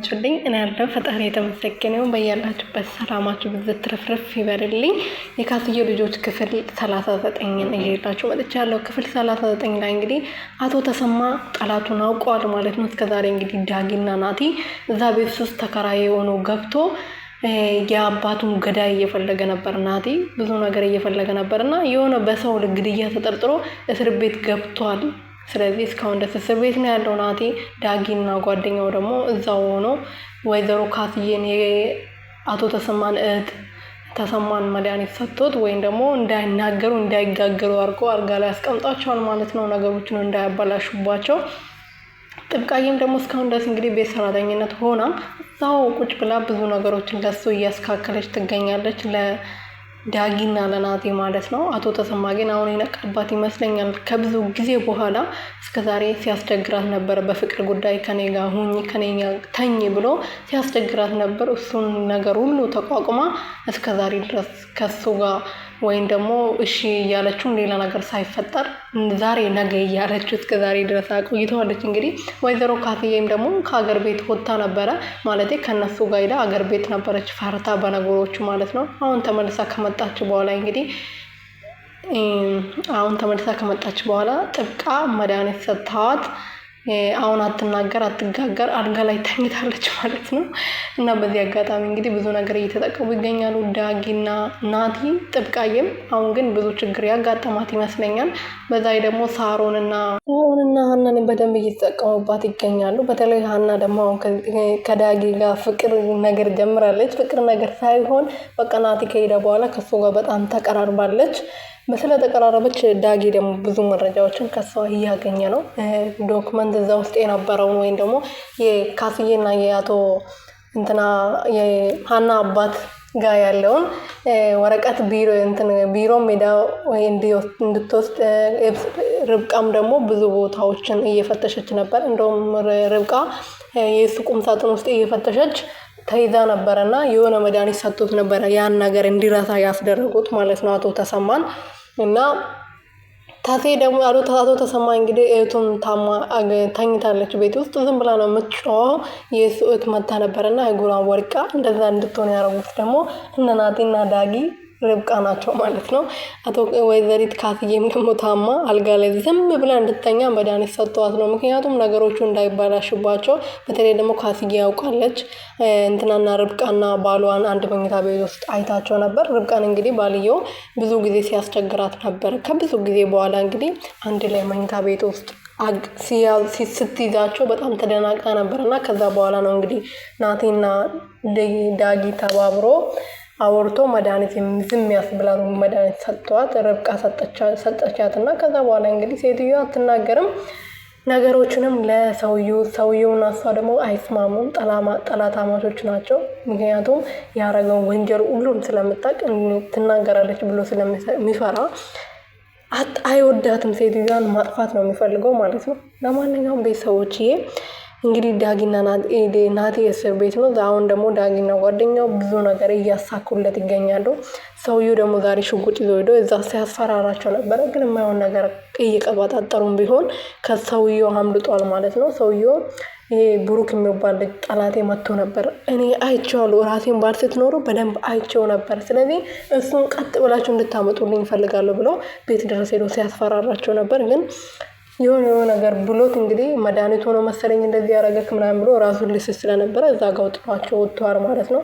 ችልኝ እኔ ያለው ፈጣሪ የተመሰገነው በያላችሁበት ሰላማችሁ ብዝት ትርፍርፍ ይበልልኝ። የካስዬ ልጆች ክፍል 39ን እየሄዳችሁ መጥቻለሁ። ክፍል 39 ላይ እንግዲህ አቶ ተሰማ ጠላቱን አውቀዋል ማለት ነው። እስከዛሬ እንግዲህ ዳጊና ናቲ እዛ ቤት ውስጥ ተከራይ ሆኖ ገብቶ የአባቱን ገዳይ እየፈለገ ነበር። ናቲ ብዙ ነገር እየፈለገ ነበርና የሆነ በሰው ግድያ ተጠርጥሮ እስር ቤት ገብቷል። ስለዚህ እስካሁን ደስ እስር ቤት ነው ያለው ናቲ። ዳጊና ጓደኛው ደግሞ እዛው ሆኖ ወይዘሮ ካስዬን የአቶ ተሰማን እህት ተሰማን መድኃኒት ሰጥቶት ወይም ደግሞ እንዳይናገሩ እንዳይጋገሩ አድርጎ አልጋ ላይ አስቀምጧቸዋል ማለት ነው፣ ነገሮችን እንዳያበላሹባቸው። ጥብቃዬም ደግሞ እስካሁን ድረስ እንግዲህ ቤት ሰራተኝነት ሆና እዛው ቁጭ ብላ ብዙ ነገሮችን ለሱ እያስካከለች ትገኛለች፣ ለዳጊና ለናቲ ማለት ነው። አቶ ተሰማ ግን አሁን የነቃባት ይመስለኛል። ከብዙ ጊዜ በኋላ እስከዛሬ ሲያስቸግራት ነበር። በፍቅር ጉዳይ ከኔ ጋር ሁኚ ከኔ ጋር ተኝ ብሎ ሲያስቸግራት ነበር። እሱን ነገር ሁሉ ተቋቁማ እስከዛሬ ድረስ ከሱ ጋር ወይም ደግሞ እሺ እያለችው ሌላ ነገር ሳይፈጠር ዛሬ ነገ እያለችው እስከዛሬ ድረስ አቆይተዋለች። እንግዲህ ወይዘሮ ካስዬም ደግሞ ከሀገር ቤት ወጥታ ነበረ ማለት ከነሱ ጋር ሄዳ ሀገር ቤት ነበረች ፈርታ በነገሮቹ ማለት ነው። አሁን ተመልሳ ከመጣች በኋላ ጥብቃ መድኃኒት ሰጥተዋት አሁን አትናገር አትጋገር አልጋ ላይ ተኝታለች ማለት ነው። እና በዚህ አጋጣሚ እንግዲህ ብዙ ነገር እየተጠቀሙ ይገኛሉ ዳጊና ናቲ። ጥብቃዬም አሁን ግን ብዙ ችግር ያጋጠማት ይመስለኛል። በዛይ ደግሞ ሳሮንና ሀናን በደንብ እየተጠቀሙባት ይገኛሉ። በተለይ ሀና ደግሞ አሁን ከዳጊ ጋር ፍቅር ነገር ጀምራለች። ፍቅር ነገር ሳይሆን በቃ ናቲ ከሄደ በኋላ ከሱ ጋር በጣም ተቀራርባለች። ስለተቀራረበች ዳጊ ደግሞ ብዙ መረጃዎችን ከሷ እያገኘ ነው። ዶክመንት እዛ ውስጥ የነበረውን ወይም ደግሞ የካስዬና የአቶ የሀና አባት ጋር ያለውን ወረቀት ቢሮ ሜዳ ወይ እንድትወስድ ርብቃም ደግሞ ብዙ ቦታዎችን እየፈተሸች ነበር። እንደውም ርብቃ የሱ ቁም ሳጥን ውስጥ እየፈተሸች ተይዛ ነበረና የሆነ መድኃኒት ሰጥቶት ነበረ ያን ነገር እንዲረሳ ያስደረጉት ማለት ነው አቶ ተሰማን። እና ታሴ ደግሞ አቶ ተሰማ እንግዲህ እህቱን ታማ ተኝታለች ቤት ውስጥ ዝም ብላ ነው የምትጮኸው። የሱ እህት መታ ነበርና እግሯን ወድቃ እንደዛ እንድትሆን ያደረጉት ደግሞ እነ ናቲና ዳጊ ርብቃ ናቸው ማለት ነው። አቶ ወይዘሪት ካስዬም ደግሞ ታማ አልጋ ላይ ዝም ብላ እንድትተኛ መድኃኒት ሰጥተዋት ነው። ምክንያቱም ነገሮቹ እንዳይባላሽባቸው። በተለይ ደግሞ ካስዬ ያውቃለች እንትናና ርብቃና ባሏን አንድ መኝታ ቤት ውስጥ አይታቸው ነበር። ርብቃን እንግዲህ ባልየው ብዙ ጊዜ ሲያስቸግራት ነበር። ከብዙ ጊዜ በኋላ እንግዲህ አንድ ላይ መኝታ ቤት ውስጥ ስትይዛቸው በጣም ተደናቃ ነበርና ከዛ በኋላ ነው እንግዲህ ናቲና ዳጊ ተባብሮ አወርቶ መድኃኒት ዝም ያስብላሉ መድኃኒት ሰጥተዋት ርብቃ ሰጠቻትና ከዛ በኋላ እንግዲህ ሴትዮዋ አትናገርም። ነገሮችንም ለሰውየውና እሷ ደግሞ አይስማሙም። ጠላታማቾች ናቸው። ምክንያቱም ያረገው ወንጀል ሁሉም ስለምታውቅ ትናገራለች ብሎ ስለሚፈራ አይወዳትም። ሴትዮዋን ማጥፋት ነው የሚፈልገው ማለት ነው። ለማንኛውም ቤተሰቦችዬ እንግዲህ ዳጊና ናቲ እስር ቤት ነው። አሁን ደግሞ ዳጊና ጓደኛው ብዙ ነገር እያሳኩለት ይገኛሉ። ሰውየው ደግሞ ዛሬ ሽጉጥ ይዞ ሄዶ እዛ ሲያስፈራራቸው ነበረ። ግን የማይሆን ነገር እየቀባጣጠሩም ቢሆን ከሰውየው አምልጧል ማለት ነው። ሰውየው ይሄ ብሩክ የሚባል ልጅ ጠላቴ መጥቶ ነበር፣ እኔ አይቼዋለሁ፣ ራሴን ባል ስትኖሩ በደንብ አይቼው ነበር። ስለዚህ እሱን ቀጥ ብላችሁ እንድታመጡልኝ እፈልጋለሁ ብሎ ቤት ድረስ ሄዶ ሲያስፈራራቸው ነበር። ግን የሆነ ነገር ብሎት እንግዲህ መድኃኒት ሆኖ መሰለኝ እንደዚህ ያደረገክ ምናምን ብሎ ራሱን ልስት ስለነበረ እዛ ጋር ጥሏቸው ወጥተዋል ማለት ነው።